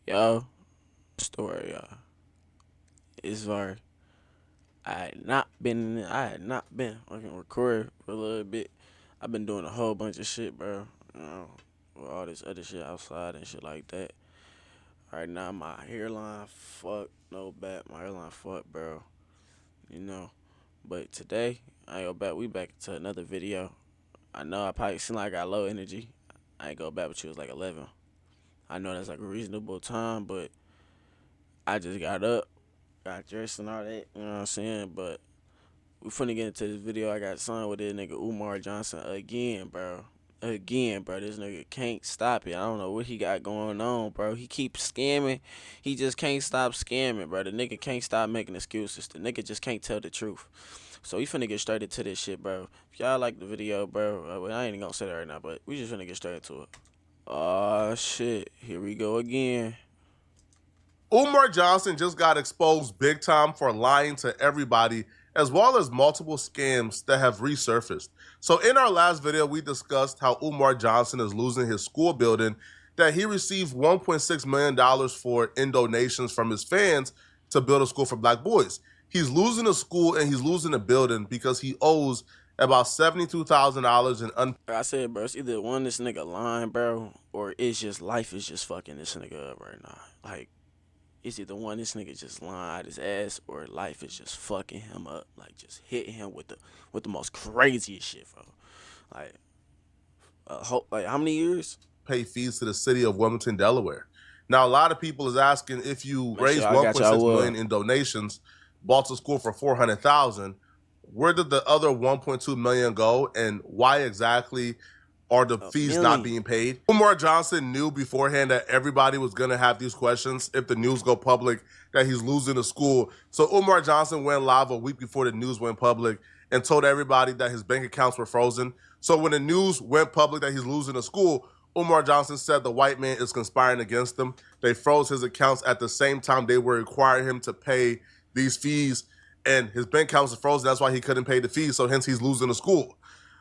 Yo, story, y'all. It's very. I had not been fucking recording for a little bit. I've been doing a whole bunch of shit, bro. You know, with all this other shit outside and shit like that. Right now, my hairline fucked. No bad, my hairline fucked, bro. You know, but today, I ain't go back. We back to another video. I know I probably seem like I got low energy. I ain't go back, but she was like 11. I know that's like a reasonable time, but I just got up, got dressed and all that. You know what I'm saying? But we finna get into this video. I got signed with this nigga Umar Johnson again, bro. Again, bro. This nigga can't stop it. I don't know what he got going on, bro. He keeps scamming. He just can't stop scamming, bro. The nigga can't stop making excuses. The nigga just can't tell the truth. So we finna get straight into this shit, bro. If y'all like the video, bro, well, I ain't even gonna say that right now, but we just finna get straight into it. Oh shit. Here we go again. Umar Johnson just got exposed big time for lying to everybody, as well as multiple scams that have resurfaced. So in our last video, we discussed how Umar Johnson is losing his school building that he received $1.6 million for in donations from his fans to build a school for black boys. He's losing a school and he's losing a building because he owes about $72,000 in I said, bro, it's either one this nigga lying, bro, or it's just life is just fucking this nigga up right now. Like, it's either one this nigga just lying out his ass, or life is just fucking him up, like just hitting him with the most craziest shit, bro. Like, like how many years? pay fees to the city of Wilmington, Delaware. Now, a lot of people is asking if you Make sure raise I got y'all 1.6 million in donations, bought a school for 400,000, where did the other 1.2 million go, and why exactly are the fees not being paid? Umar Johnson knew beforehand that everybody was going to have these questions if the news go public that he's losing the school. So Umar Johnson went live a week before the news went public and told everybody that his bank accounts were frozen. So when the news went public that he's losing the school, Umar Johnson said the white man is conspiring against him. They froze his accounts at the same time they were requiring him to pay these fees, and his bank accounts were frozen. That's why he couldn't pay the fees, so hence he's losing the school.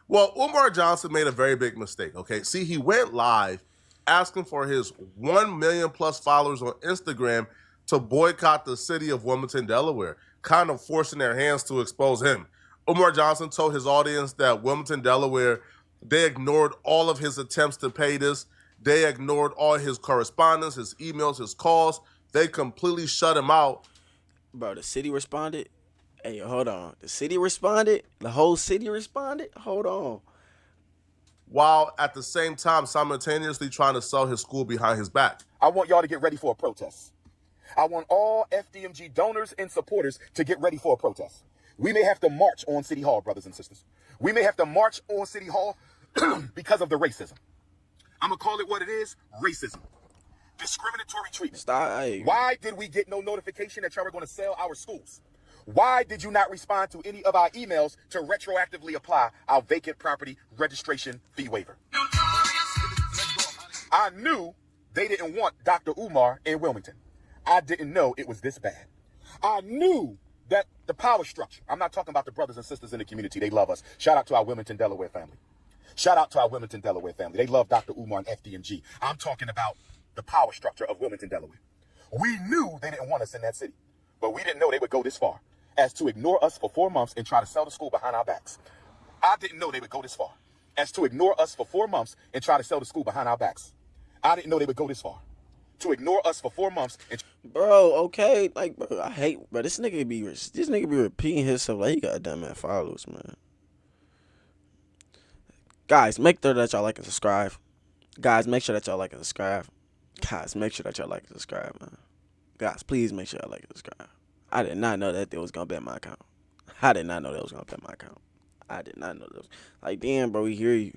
Well, Umar Johnson made a very big mistake, okay? See, he went live asking for his 1 million plus followers on Instagram to boycott the city of Wilmington, Delaware, kind of forcing their hands to expose him. Umar Johnson told his audience that Wilmington, Delaware, they ignored all of his attempts to pay this. They ignored all his correspondence, his emails, his calls. They completely shut him out. Bro, the city responded. Hey, hold on. The city responded. The whole city responded. Hold on. While at the same time simultaneously trying to sell his school behind his back. I want y'all to get ready for a protest. I want all FDMG donors and supporters to get ready for a protest. We may have to march on City Hall, brothers and sisters. We may have to march on City Hall because of the racism. I'm going to call it what it is, racism. Discriminatory treatment. Stop. Hey. Why did we get no notification that y'all were going to sell our schools? Why did you not respond to any of our emails to retroactively apply our vacant property registration fee waiver? I knew they didn't want Docter Umar in Wilmington. I didn't know it was this bad. I knew that the power structure, I'm not talking about the brothers and sisters in the community. They love us. Shout out to our Wilmington, Delaware family. Shout out to our Wilmington, Delaware family. They love Docter Umar and FDMG. I'm talking about the power structure of Wilmington, Delaware. We knew they didn't want us in that city, but we didn't know they would go this far as to ignore us for 4 months and try to sell the school behind our backs. I didn't know they would go this far as to ignore us for 4 months and try to sell the school behind our backs. I didn't know they would go this far to ignore us for 4 months. And Bro, okay, like, bro, I hate, bro. This nigga be repeating himself like he got dumb ass followers, man. Guys, make sure that y'all like and subscribe. Guys, make sure that y'all like and subscribe. Guys, make sure that y'all like and subscribe, man. Guys, please make sure y'all like and subscribe. I did not know that they was gonna ban my account. I did not know that was gonna ban my account. I did not know that. Like, damn, bro, we hear you.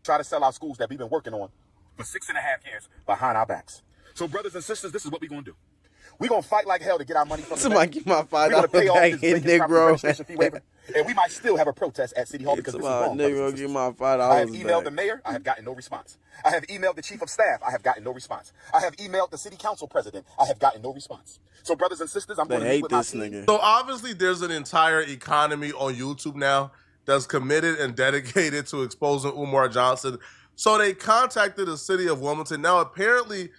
Try to sell our schools that we've been working on for 6.5 years behind our backs. So, brothers and sisters, this is what we're going to do. We're going to fight like hell to get our money from the Somebody bank. give my $5 We're going to pay off this vacant back, property bro. registration fee waiver. And we might still have a protest at City Hall because this is wrong. Nigga, give my $5 I have emailed back. the mayor. I have gotten no response. I have emailed the chief of staff. I have gotten no response. I have emailed the city council president. I have gotten no response. So, brothers and sisters, I'm going to meet with my team. So obviously there's an entire economy on YouTube now that's committed and dedicated to exposing Umar Johnson. So they contacted the city of Wilmington. Now apparently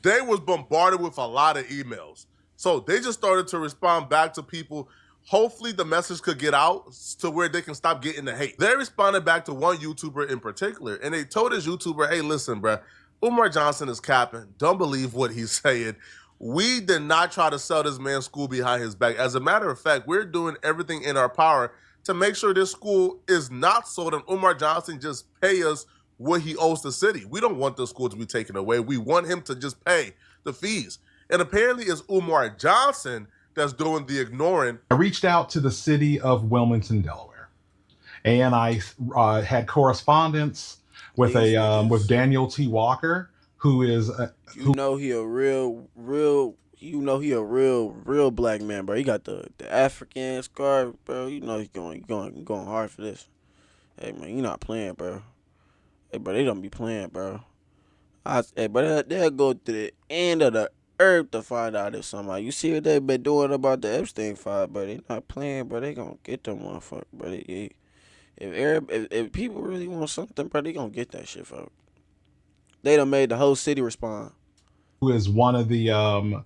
they was bombarded with a lot of emails. So they just started to respond back to people. Hopefully the message could get out to where they can stop getting the hate. They responded back to one YouTuber in particular, and they told this YouTuber, hey, listen, bruh, Umar Johnson is capping. Don't believe what he's saying. We did not try to sell this man's school behind his back. As a matter of fact, we're doing everything in our power to make sure this school is not sold and Umar Johnson just pay us what he owes the city. We don't want the school to be taken away. We want him to just pay the fees. And apparently it's Umar Johnson that's doing the ignoring. I reached out to the city of Wilmington, Delaware, and I had correspondence with with Daniel T. Walker, who is he a real black man, bro. He got the African scarf, bro. You know he going hard for this. Hey man, you not playing, bro. Hey bro, they don't be playing, bro. Hey, but they'll go to the end of the earth to find out if somebody. You see what they been doing about the Epstein file, but they not playing, bro. They gonna get them motherfucker, bro. If people really want something, bro, they gonna get that shit, folks. They done made the whole city respond. Who is one of the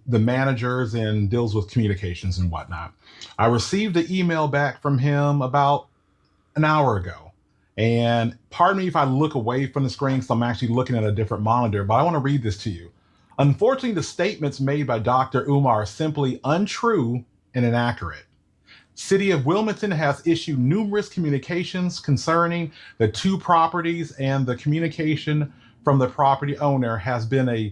managers and deals with communications and whatnot. I received an email back from him about an hour ago. And pardon me if I look away from the screen, so I'm actually looking at a different monitor, but I want to read this to you. Unfortunately, the statements made by Dr. Umar are simply untrue and inaccurate. City of Wilmington has issued numerous communications concerning the two properties, and the communication from the property owner has been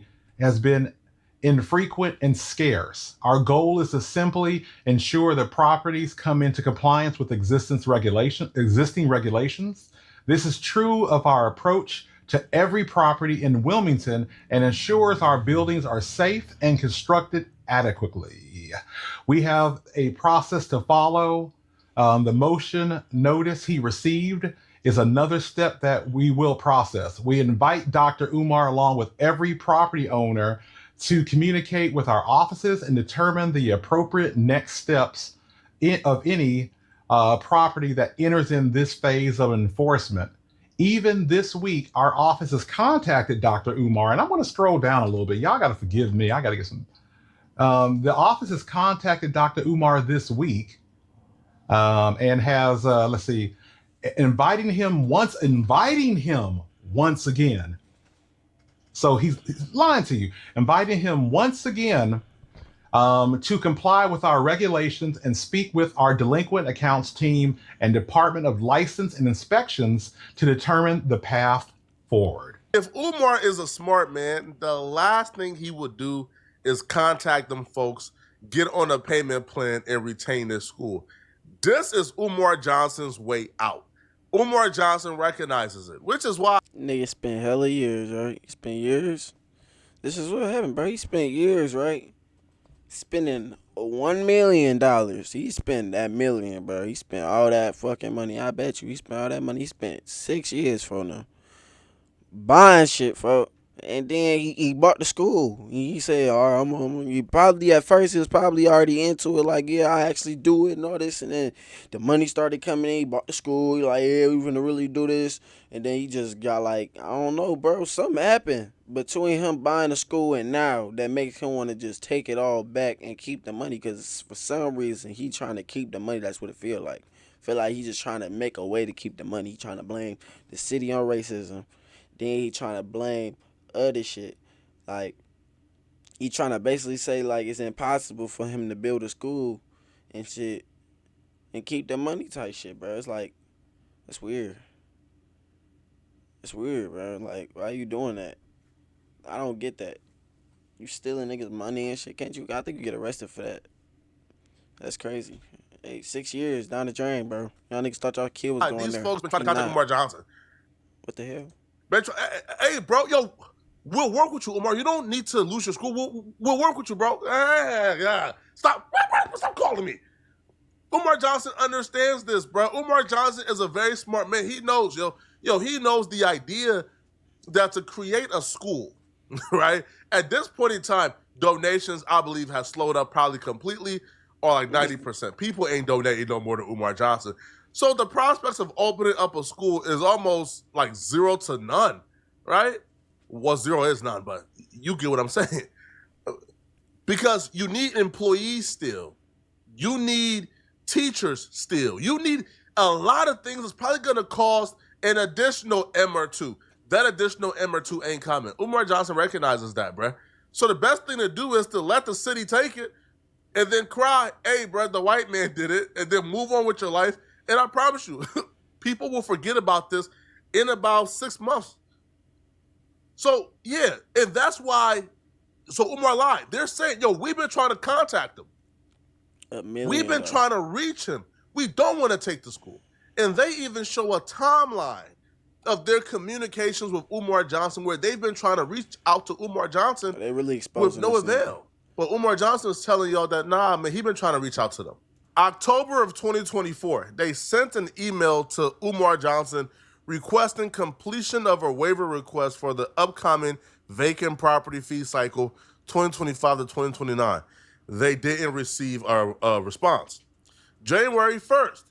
infrequent and scarce. Our goal is to simply ensure the properties come into compliance with existing regulations. This is true of our approach to every property in Wilmington and ensures our buildings are safe and constructed adequately. We have a process to follow. The motion notice he received is another step that we will process. We invite Dr. Umar along with every property owner to communicate with our offices and determine the appropriate next steps of any property that enters in this phase of enforcement. Even this week, our office has contacted Dr. Umar, and I'm going to scroll down a little bit. Y'all got to forgive me. I got to get some. The office has contacted Dr. Umar this week and has, inviting him once again. So he's lying to you, inviting him once again to comply with our regulations and speak with our delinquent accounts team and Department of License and Inspections to determine the path forward. If Umar is a smart man, the last thing he would do is contact them folks, get on a payment plan, and retain their school. This is Umar Johnson's way out. Umar Johnson recognizes it, which is why nigga spent hella years, right? He spent years. This is what happened, bro. He spent years, right? Spending $1 million. He spent that million, bro. He spent all that fucking money. I bet you he spent all that money. He spent 6 years for them buying shit, folks. And then he bought the school. He said, all right, he probably at first he was probably already into it, like, yeah, I actually do it and all this. And then the money started coming in. He bought the school. He like, yeah, we gonna really do this. And then he just got like, I don't know, bro. Something happened between him buying the school and now that makes him want to just take it all back and keep the money. Because for some reason he trying to keep the money. That's what it feel like. Feel like he's just trying to make a way to keep the money. He trying to blame the city on racism. Then he trying to blame other shit. Like, he trying to basically say like it's impossible for him to build a school and shit and keep the money type shit, bro. It's like, it's weird. It's weird, bro. Like, why are you doing that? I don't get that. You stealing niggas' money and shit. Can't you? I think you get arrested for that. That's crazy. Hey, 6 years down the drain, bro. Y'all niggas thought y'all kid was going these there. folks been trying to contact Umar Johnson. What the hell? Hey, bro, yo, we'll work with you, Umar. You don't need to lose your school. We'll work with you, bro. Yeah. Stop calling me. Umar Johnson understands this, bro. Umar Johnson is a very smart man. He knows, he knows the idea that to create a school, right? At this point in time, donations, I believe, have slowed up probably completely, or like 90%. People ain't donating no more to Umar Johnson. So the prospects of opening up a school is almost like 0 to none, right? Well, zero is none, but you get what I'm saying. Because you need employees still. You need teachers still. You need a lot of things that's probably going to cost an additional M or two. That additional M or two ain't coming. Umar Johnson recognizes that, bruh. So the best thing to do is to let the city take it and then cry, hey, bruh, the white man did it, and then move on with your life. And I promise you, people will forget about this in about 6 months. So, yeah, and that's why, so Umar lied. They're saying, yo, we've been trying to contact him. We've been trying to reach him. We don't want to take the school. And they even show a timeline of their communications with Umar Johnson where they've been trying to reach out to Umar Johnson They really with no avail. But Umar Johnson was telling y'all that, nah, man, he's been trying to reach out to them. October of 2024, they sent an email to Umar Johnson requesting completion of a waiver request for the upcoming vacant property fee cycle 2025 to 2029. They didn't receive a response. January 1st,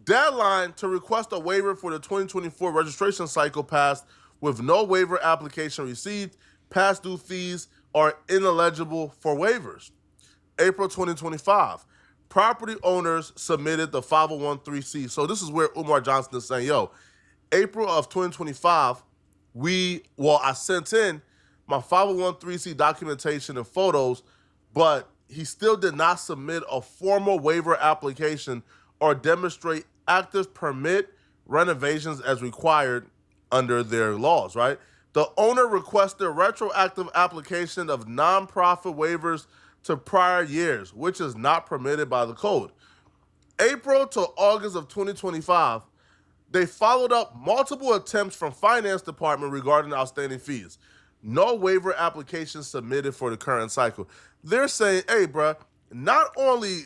deadline to request a waiver for the 2024 registration cycle passed with no waiver application received. Past due fees are ineligible for waivers. April 2025, property owners submitted the 501(c). So this is where Umar Johnson is saying, yo, April of 2025, I sent in my 501(c) documentation and photos, but he still did not submit a formal waiver application or demonstrate active permit renovations as required under their laws, right? The owner requested retroactive application of nonprofit waivers to prior years, which is not permitted by the code. April to August of 2025, they followed up multiple attempts from finance department regarding outstanding fees. No waiver application submitted for the current cycle. They're saying, hey, bruh, not only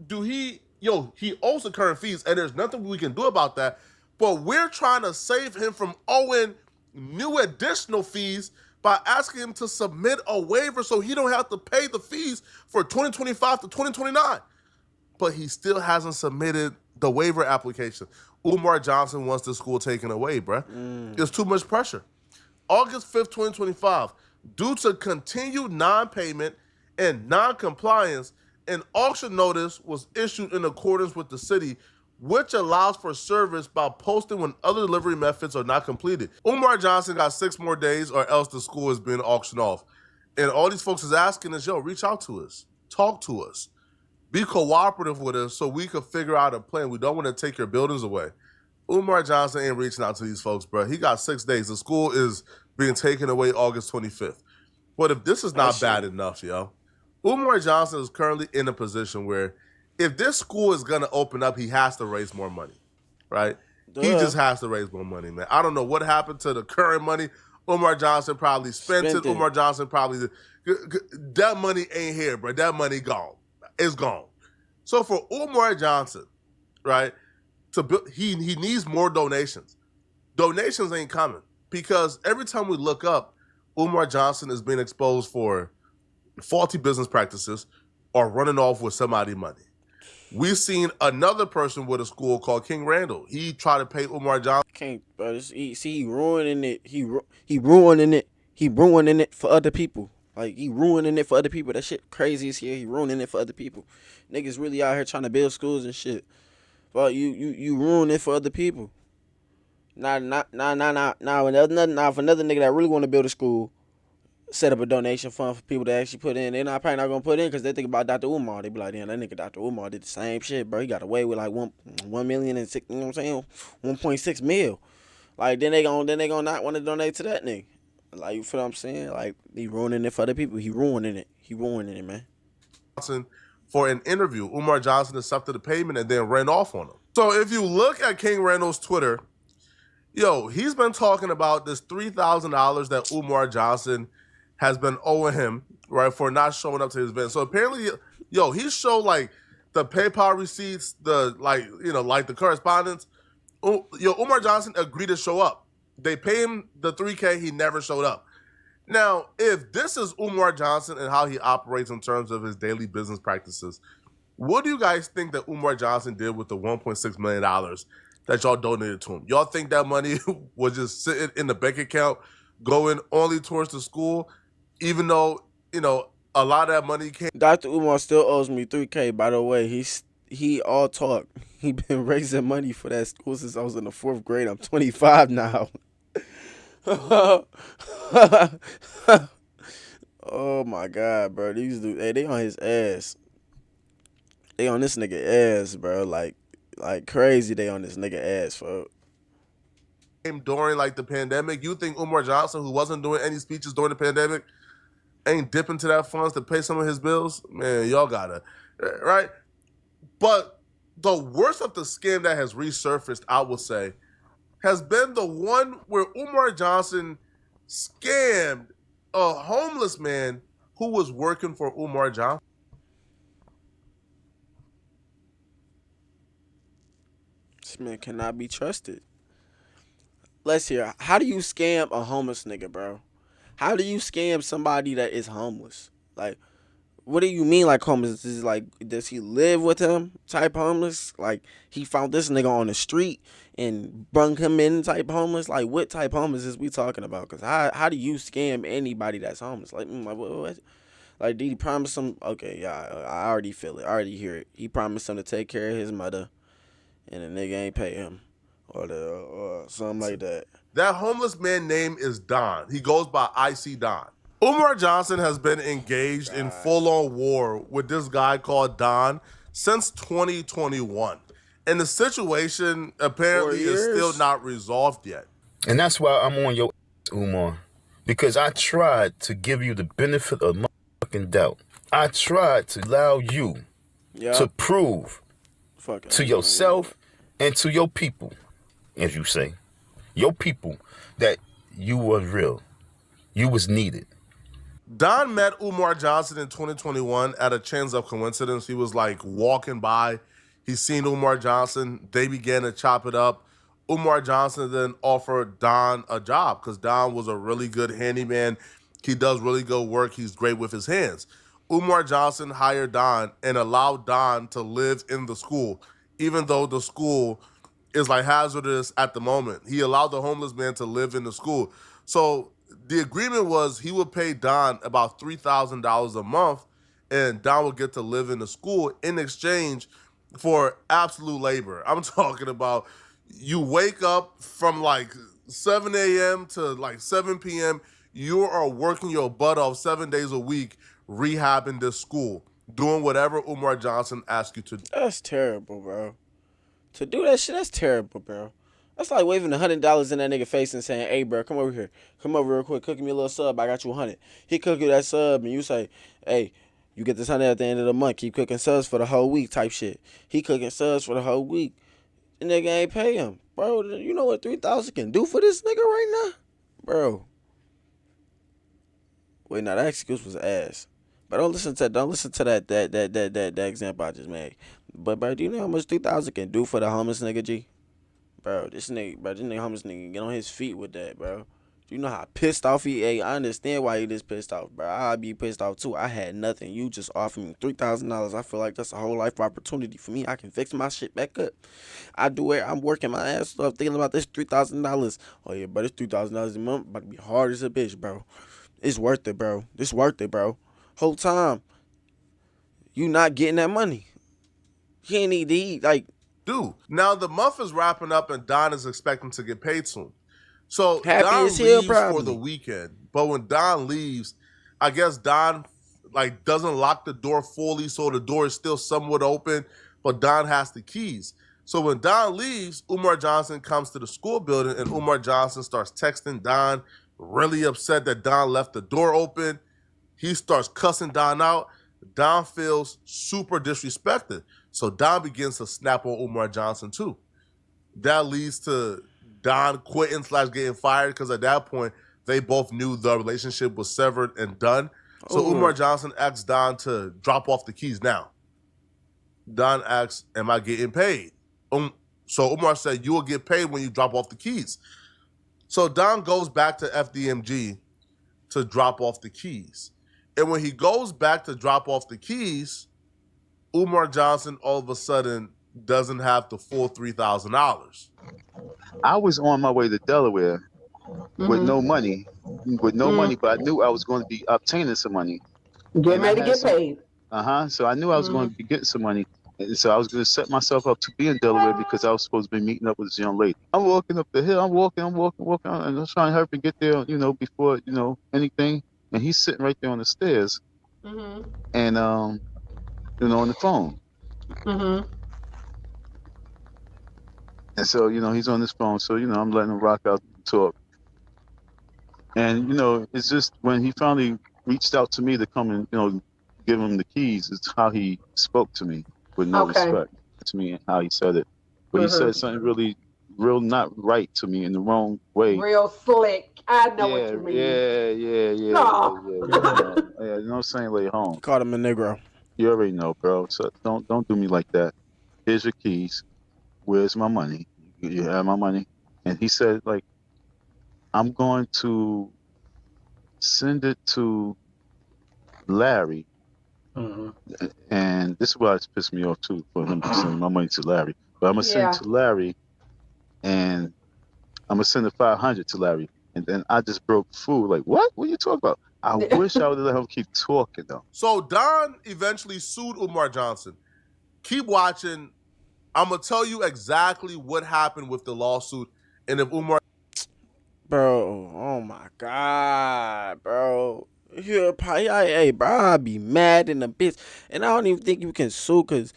do he owes the current fees and there's nothing we can do about that, but we're trying to save him from owing new additional fees by asking him to submit a waiver so he don't have to pay the fees for 2025 to 2029. But he still hasn't submitted the waiver application. Umar Johnson wants the school taken away, bruh. It's too much pressure. August 5th, 2025, due to continued non-payment and non-compliance, an auction notice was issued in accordance with the city, which allows for service by posting when other delivery methods are not completed. Umar Johnson got 6 more days or else the school is being auctioned off. And all these folks is asking is, yo, reach out to us. Talk to us. Be cooperative with us so we can figure out a plan. We don't want to take your buildings away. Umar Johnson ain't reaching out to these folks, bro. He got 6 days. The school is being taken away August 25th. But if this is not bad enough, yo, Umar Johnson is currently in a position where if this school is going to open up, he has to raise more money, right? He just has to raise more money, man. I don't know what happened to the current money. Umar Johnson probably spent it. Umar Johnson probably, that money ain't here, bro. That money gone. It's gone. So for Umar Johnson, right, to build, he needs more donations. Donations ain't coming because every time we look up, Umar Johnson is being exposed for faulty business practices or running off with somebody's money. We've seen another person with a school called King Randall. He tried to pay Umar Johnson. Can't, bro. He ruining it. He ruining it. He ruining it for other people. Like, he ruining it for other people. That shit crazy as here. He ruining it for other people. Niggas really out here trying to build schools and shit. But you ruin it for other people. Nah, for another nigga that really want to build a school, set up a donation fund for people to actually put in. They're probably not gonna put in because they think about Docter Umar. They be like, damn, that nigga Docter Umar did the same shit, bro. He got away with like 1 million and six, you know what I'm saying, 1.6 mil. Like then they gonna not want to donate to that nigga. Like, you feel what I'm saying? Like, he ruining it for other people. He ruining it, man. For an interview, Umar Johnson accepted the payment and then ran off on him. So if you look at King Randall's Twitter, yo, he's been talking about this $3,000 that Umar Johnson has been owing him, right, for not showing up to his event. So apparently, yo, he showed like the PayPal receipts, the correspondence. Yo, Umar Johnson agreed to show up. They pay him the $3K, he never showed up. Now, if this is Umar Johnson and how he operates in terms of his daily business practices, what do you guys think that Umar Johnson did with the $1.6 million that y'all donated to him? Y'all think that money was just sitting in the bank account going only towards the school, even though, you know, a lot of that money came. Dr. Umar still owes me $3K. By the way, he all talk. He been raising money for that school since I was in the 4th grade. I'm 25 now. Oh my god, bro. These dudes, hey, they on his ass. They on this nigga ass, bro. Like crazy. They on this nigga ass, fuck. During like the pandemic. You think Umar Johnson, who wasn't doing any speeches during the pandemic, ain't dipping to that funds to pay some of his bills? Man, y'all gotta, right? But the worst of the scam that has resurfaced, I would say, has been the one where Umar Johnson scammed a homeless man who was working for Umar Johnson. This man cannot be trusted. Let's hear. How do you scam a homeless nigga, bro? How do you scam somebody that is homeless? Like, what do you mean, like homeless? Is like, does he live with him? Type homeless? Like, he found this nigga on the street and brung him in. Type homeless? Like, what type homeless is we talking about? Cause how do you scam anybody that's homeless? Like, what? Like, did he promise him? Okay, yeah, I already feel it. I already hear it. He promised him to take care of his mother, and the nigga ain't pay him, or something like that. That homeless man name is Don. He goes by IC Don. Umar Johnson has been engaged in full-on war with this guy called Don since 2021. And the situation apparently is still not resolved yet. And that's why I'm on your ass, Umar. Because I tried to give you the benefit of motherfucking doubt. I tried to allow you to prove to yourself and to your people, as you say, your people, that you was real. You was needed. Don met Umar Johnson in 2021 at a chance of coincidence. He was like walking by. He seen Umar Johnson. They began to chop it up. Umar Johnson then offered Don a job because Don was a really good handyman. He does really good work. He's great with his hands. Umar Johnson hired Don and allowed Don to live in the school, even though the school is like hazardous at the moment. He allowed the homeless man to live in the school. So the agreement was he would pay Don about $3,000 a month, and Don would get to live in the school in exchange for absolute labor. I'm talking about you wake up from like 7 a.m. to like 7 p.m. You are working your butt off 7 days a week, rehabbing this school, doing whatever Umar Johnson asks you to do. That's terrible, bro. To do that shit, that's terrible, bro. That's like waving $100 in that nigga face and saying, "Hey, bro, come over here. Come over real quick. Cook me a little sub. I got you 100." He cook you that sub, and you say, "Hey, you get this 100 at the end of the month. Keep cooking subs for the whole week," type shit. He cooking subs for the whole week. The nigga ain't pay him, bro. You know what 3,000 can do for this nigga right now, bro? Wait, now that excuse was ass. But don't listen to that example I just made. But bro, do you know how much 3,000 can do for the homeless nigga, G? Bro, this nigga homeless nigga get on his feet with that, bro. Do you know how pissed off he ain't? I understand why he this pissed off, bro. I'd be pissed off too. I had nothing. You just offered me $3,000. I feel like that's a whole life opportunity for me. I can fix my shit back up. I do it. I'm working my ass off thinking about this $3,000. Oh yeah, but it's $3,000 a month. About to be hard as a bitch, bro. It's worth it, bro. It's worth it, bro. Whole time, you not getting that money. He ain't need to eat, like. Dude, now the month is wrapping up and Don is expecting to get paid soon. So Happy Don as hell, leaves probably. for the weekend. But when Don leaves, I guess Don like doesn't lock the door fully, so the door is still somewhat open, but Don has the keys. So when Don leaves, Umar Johnson comes to the school building and Umar Johnson starts texting Don, really upset that Don left the door open. He starts cussing Don out. Don feels super disrespected. So Don begins to snap on Umar Johnson too. That leads to Don quitting / getting fired because at that point, they both knew the relationship was severed and done. So Umar Johnson asks Don to drop off the keys now. Don asks, "Am I getting paid?" So Umar said, "You will get paid when you drop off the keys." So Don goes back to FDMG to drop off the keys. And when he goes back to drop off the keys, Umar Johnson all of a sudden doesn't have the full $3,000. I was on my way to Delaware with no money, with no money, but I knew I was going to be obtaining some money. Get ready to get paid. So I knew I was going to be getting some money. And so I was going to set myself up to be in Delaware because I was supposed to be meeting up with this young lady. I'm walking up the hill. I'm walking, and I'm trying to hurry and get there, before, anything. And he's sitting right there on the stairs. And, on the phone. And so, he's on his phone. So, I'm letting him rock out and talk. And, it's just when he finally reached out to me to come and, give him the keys, it's how he spoke to me with no respect to me and how he said it. But he said something really, real not right to me in the wrong way. Real slick. I know what you mean. Yeah. You know what I'm saying? Lay home. Called him a Negro. You already know, bro. So don't do me like that. Here's your keys. Where's my money? You have my money? And he said, like, I'm going to send it to Larry. And this is what pissed me off too, for him to send my money to Larry. But I'm gonna send it to Larry, and I'm gonna send the 500 to Larry. And then I just broke food. Like, what? What are you talking about? I wish I would have let him keep talking though. So Don eventually sued Umar Johnson. Keep watching. I'm gonna tell you exactly what happened with the lawsuit, and if Umar. Bro, oh my God, bro. Hey, bro, I'd be mad in a bitch. And I don't even think you can sue, cause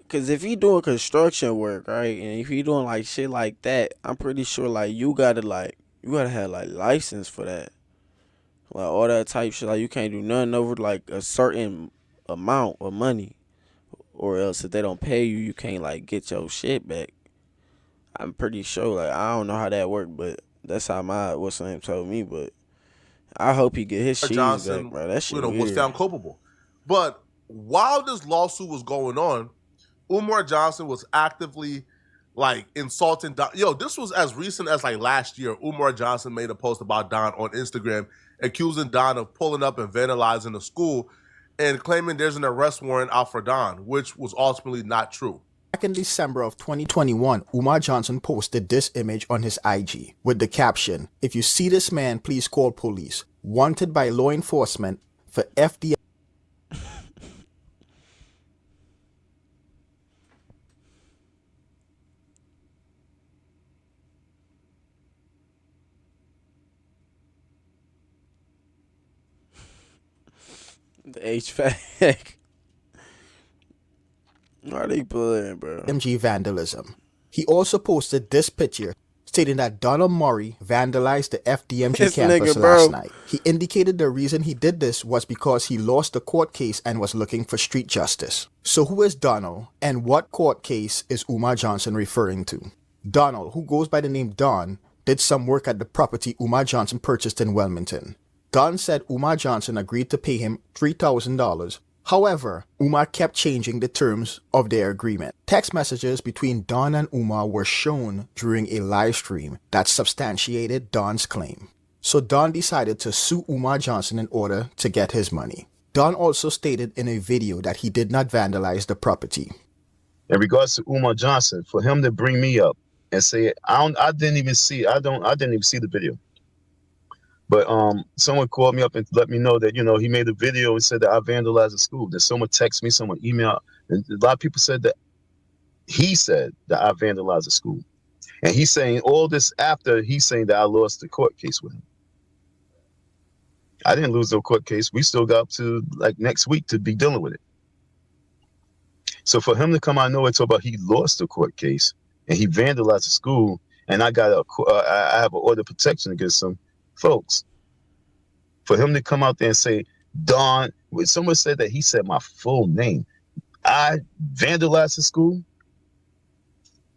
if he doing construction work, right, and if he doing like shit like that, I'm pretty sure like you gotta have like license for that, like all that type shit. Like you can't do nothing over like a certain amount of money, or else if they don't pay you, you can't like get your shit back. I'm pretty sure. Like I don't know how that worked, but that's how what's name told me. But I hope he get his cheese back, bro. That shit weird. Was found culpable. But while this lawsuit was going on, Umar Johnson was actively like insulting Don. This was as recent as like last year. Umar Johnson made a post about Don on Instagram, accusing Don of pulling up and vandalizing the school and claiming there's an arrest warrant out for Don, which was ultimately not true. Back in December of 2021, Umar Johnson posted this image on his IG with the caption, "If you see this man, please call police. Wanted by law enforcement for FDM." The HVAC. Why they playing, bro? MG vandalism. He also posted this picture stating that Donald Murray vandalized the FDMG campus last night. He indicated the reason he did this was because he lost the court case and was looking for street justice. So who is Donald, and what court case is Umar Johnson referring to? Donald, who goes by the name Don, did some work at the property Umar Johnson purchased in Wilmington. Don said Umar Johnson agreed to pay him $3,000. However, Umar kept changing the terms of their agreement. Text messages between Don and Umar were shown during a live stream that substantiated Don's claim. So Don decided to sue Umar Johnson in order to get his money. Don also stated in a video that he did not vandalize the property. In regards to Umar Johnson, for him to bring me up and say, I didn't even see the video. But someone called me up and let me know that, he made a video and said that I vandalized the school. Then someone texted me, someone emailed, and a lot of people said that he said that I vandalized the school. And he's saying all this after he's saying that I lost the court case with him. I didn't lose the court case. We still got up to like next week to be dealing with it. So for him to come out of nowhere and talk about he lost the court case and he vandalized the school, and I have an order of protection against him. Folks, for him to come out there and say, Don, when someone said that he said my full name, I vandalized the school.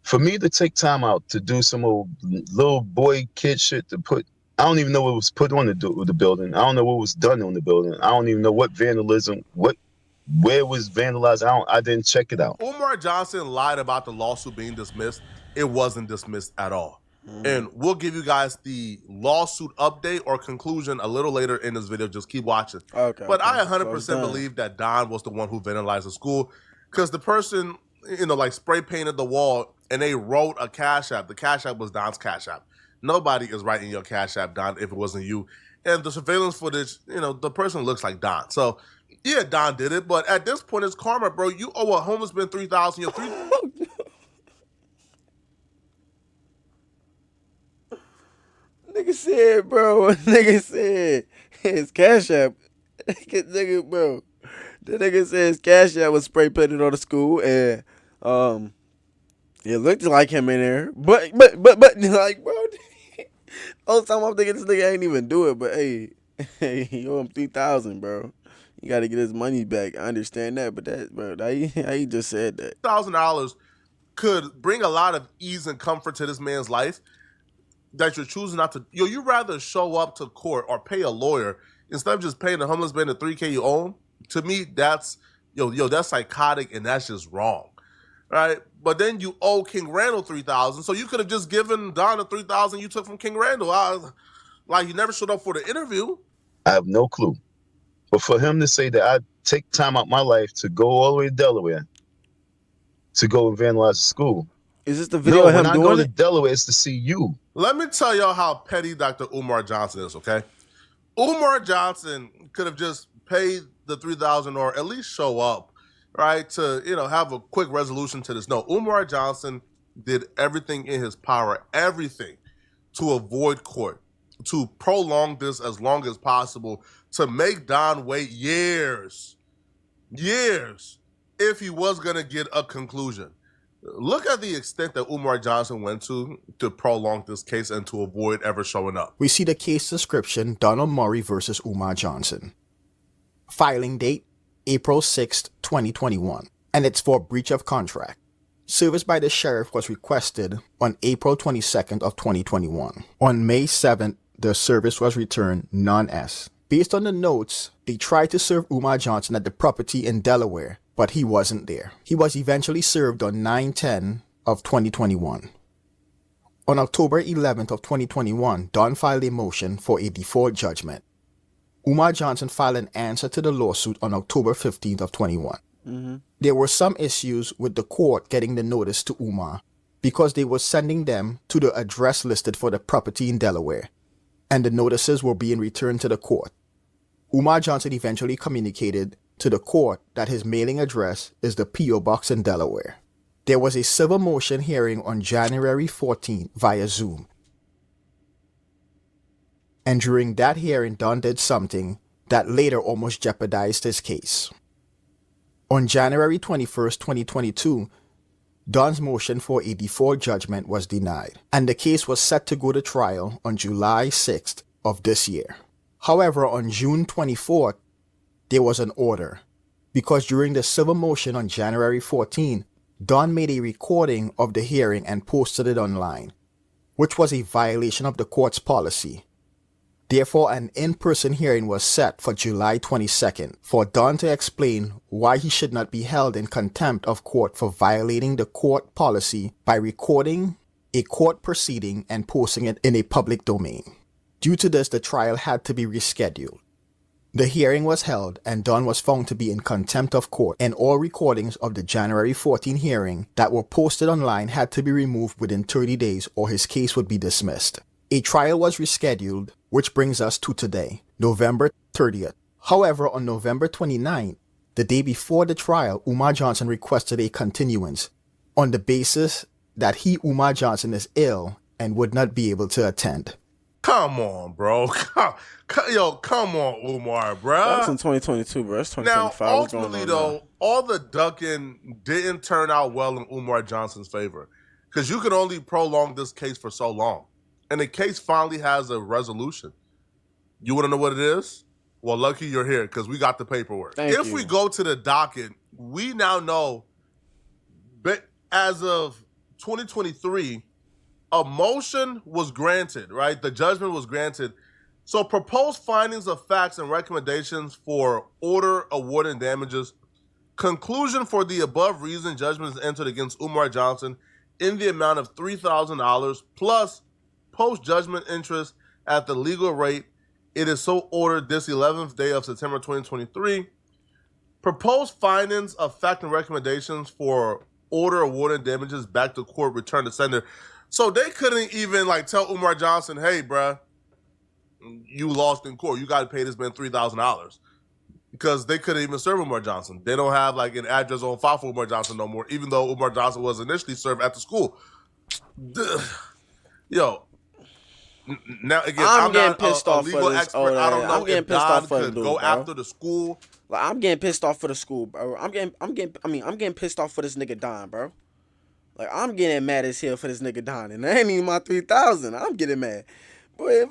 For me to take time out to do some old little boy kid shit I don't even know what was put on the building. I don't know what was done on the building. I don't even know what vandalism, where it was vandalized. I didn't check it out. Umar Johnson lied about the lawsuit being dismissed. It wasn't dismissed at all. And we'll give you guys the lawsuit update or conclusion a little later in this video. Just keep watching. Okay. But I 100% believe that Don was the one who vandalized the school, because the person, like spray painted the wall and they wrote a Cash App. The Cash App was Don's Cash App. Nobody is writing your Cash App, Don, if it wasn't you. And the surveillance footage, the person looks like Don. So, yeah, Don did it. But at this point, it's karma, bro. You owe a homeless man $3,000. You're Nigga said, bro. Nigga said his Cash App. Nigga, bro. The nigga said his Cash App was spray painted on the school, and it looked like him in there. But like, bro. Whole time I'm thinking this nigga ain't even do it, but hey, you owe him $3,000, bro. You got to get his money back. I understand that, but that, bro, how you just said that? $1,000 could bring a lot of ease and comfort to this man's life that you're choosing not to. You rather show up to court or pay a lawyer instead of just paying the homeless man the $3,000 you owe him. To me, that's that's psychotic and that's just wrong, right? But then you owe King Randall $3,000, so you could have just given Don the $3,000 you took from King Randall. Like you never showed up for the interview. I have no clue. But for him to say that I take time out my life to go all the way to Delaware to go vandalize the school. Is this the video of him doing it? When I go to Delaware, it's to see you. Let me tell y'all how petty Doctor Umar Johnson is, okay? Umar Johnson could have just paid the $3,000 or at least show up, right, to, have a quick resolution to this. No, Umar Johnson did everything in his power, everything, to avoid court, to prolong this as long as possible, to make Don wait years, if he was going to get a conclusion. Look at the extent that Umar Johnson went to prolong this case and to avoid ever showing up. We see the case description, Docter Umar versus Umar Johnson. Filing date, April 6, 2021. And it's for breach of contract. Service by the sheriff was requested on April 22nd of 2021. On May 7th, the service was returned non-S. Based on the notes, they tried to serve Umar Johnson at the property in Delaware, but he wasn't there. He was eventually served on 9/10 of 2021. On October 11th of 2021, Don filed a motion for a default judgment. Umar Johnson filed an answer to the lawsuit on October 15th of 21. There were some issues with the court getting the notice to Umar because they were sending them to the address listed for the property in Delaware, and the notices were being returned to the court. Umar Johnson eventually communicated to the court that his mailing address is the P.O. Box in Delaware. There was a civil motion hearing on January 14th via Zoom. And during that hearing, Don did something that later almost jeopardized his case. On January 21st, 2022, Don's motion for a default judgment was denied, and the case was set to go to trial on July 6th of this year. However, on June 24th, there was an order, because during the civil motion on January 14, Don made a recording of the hearing and posted it online, which was a violation of the court's policy. Therefore, an in-person hearing was set for July 22nd for Don to explain why he should not be held in contempt of court for violating the court policy by recording a court proceeding and posting it in a public domain. Due to this, the trial had to be rescheduled. The hearing was held and Don was found to be in contempt of court, and all recordings of the January 14 hearing that were posted online had to be removed within 30 days or his case would be dismissed. A trial was rescheduled, which brings us to today, November 30th. However, on November 29th, the day before the trial, Umar Johnson requested a continuance on the basis that Umar Johnson, is ill and would not be able to attend. Come on, bro. Come on, Umar, bro. That was in 2022, bro. It's 2025. Now, ultimately, though, all the ducking didn't turn out well in Umar Johnson's favor, because you could only prolong this case for so long. And the case finally has a resolution. You want to know what it is? Well, lucky you're here, because we got the paperwork. If we go to the docket, we now know, but as of 2023, a motion was granted, right? The judgment was granted. So proposed findings of facts and recommendations for order awarding damages. Conclusion for the above reason, judgment is entered against Umar Johnson in the amount of $3,000 plus post-judgment interest at the legal rate. It is so ordered this 11th day of September 2023. Proposed findings of fact and recommendations for order awarding damages back to court, return to sender. So they couldn't even like tell Umar Johnson, hey, bruh, you lost in court. You got to pay this man $3,000. Because they couldn't even serve Umar Johnson. They don't have like an address on file for Umar Johnson no more, even though Umar Johnson was initially served at the school. Yo, now again, I'm I'm getting not pissed a off for legal this expert. old I ass. don't I'm know getting if pissed off Don for the could dude, go bro. after the school. Like, I'm getting pissed off for the school, bro. I'm getting pissed off for this nigga Don, bro. Like, I'm getting mad as hell for this nigga Don, and that ain't even my 3,000. I'm getting mad, boy.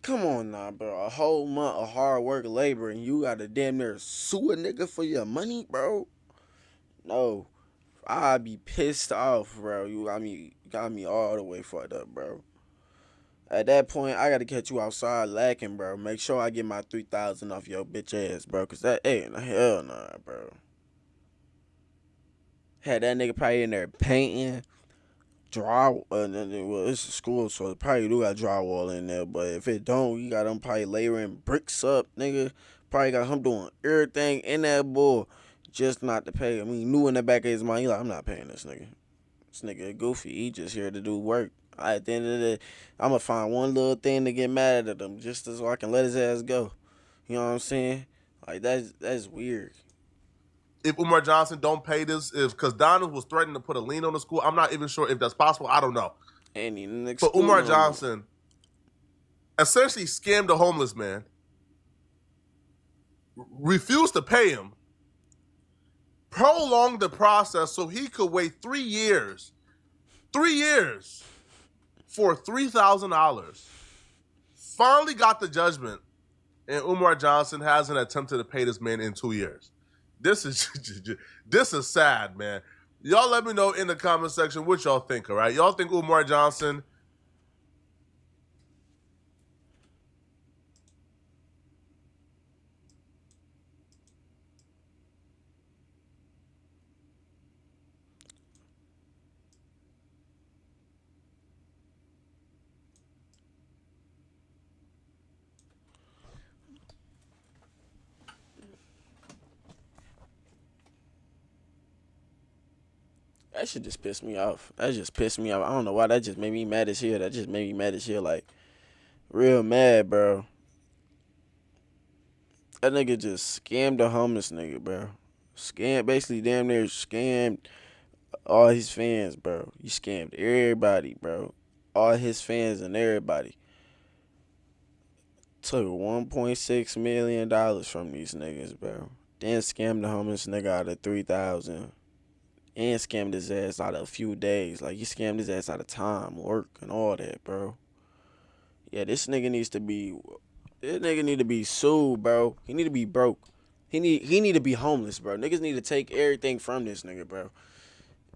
Come on now, bro. A whole month of hard work, labor, and you gotta damn near sue a nigga for your money, bro. No, I'd be pissed off, bro. You got me all the way fucked up, bro. At that point, I gotta catch you outside lacking, bro. Make sure I get my 3,000 off your bitch ass, bro. Cause that ain't hell nah, bro. Had that nigga probably in there painting, well, it's a school, so it probably do got drywall in there. But if it don't, you got him probably layering bricks up, nigga. Probably got him doing everything in that bull just not to pay. I mean, he knew in the back of his mind, he like, I'm not paying this nigga. This nigga goofy. He just here to do work. At the end of the day, I'm gonna find one little thing to get mad at him just so I can let his ass go. You know what I'm saying? Like, that's weird. If Umar Johnson don't pay this, because Donald was threatening to put a lien on the school, I'm not even sure if that's possible. I don't know. But Umar Johnson essentially scammed a homeless man, refused to pay him, prolonged the process so he could wait 3 years for $3,000. Finally got the judgment, and Umar Johnson hasn't attempted to pay this man in 2 years. This is sad, man. Y'all let me know in the comment section what y'all think, all right? Y'all think Umar Johnson That shit just pissed me off. That just pissed me off. I don't know why. That just made me mad as hell. That just made me mad as hell. Like, real mad, bro. That nigga just scammed a homeless nigga, bro. Basically damn near scammed all his fans, bro. He scammed everybody, bro. All his fans and everybody. Took $1.6 million from these niggas, bro. Then scammed the homeless nigga out of 3,000. And scammed his ass out of a few days. Like, he scammed his ass out of time, work, and all that, bro. Yeah, this nigga need to be sued, bro. He need to be broke. He need to be homeless, bro. Niggas need to take everything from this nigga, bro.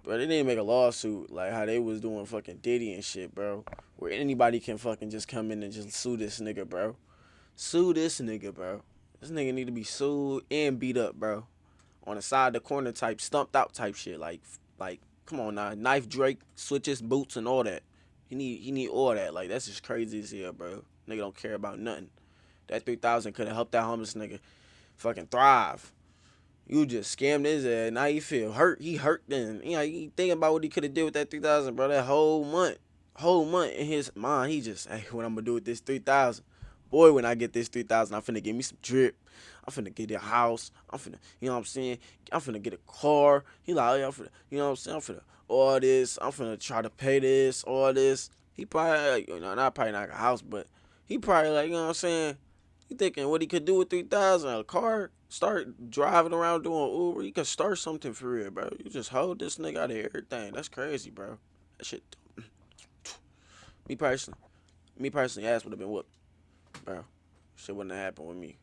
But they need to make a lawsuit like how they was doing fucking Diddy and shit, bro. Where anybody can fucking just come in and just sue this nigga, bro. Sue this nigga, bro. This nigga need to be sued and beat up, bro. On the side of the corner type, stumped out type shit. Like, come on now. Knife Drake, switches, boots, and all that. He need all that. Like, that's just crazy as hell, bro. Nigga don't care about nothing. That 3,000 could have helped that homeless nigga fucking thrive. You just scammed his ass. Now you feel hurt. He hurt then. You know, he thinking about what he could have did with that 3,000, bro. That whole month in his mind, he just, hey, what I'm gonna do with this 3,000? Boy, when I get this 3,000, I'm finna get me some drip. I'm finna get a house. I'm finna, you know what I'm saying? I'm finna get a car. He like, oh, yeah, I'm finna, you know what I'm saying? I'm finna all this. I'm finna try to pay this, all this. He probably, you know, not probably not a house, but he probably like, you know what I'm saying? He thinking what he could do with 3,000, a car, start driving around doing Uber. He could start something for real, bro. You just hold this nigga out of everything. That's crazy, bro. That shit. Me personally, ass would have been whooped, bro. Shit wouldn't have happened with me.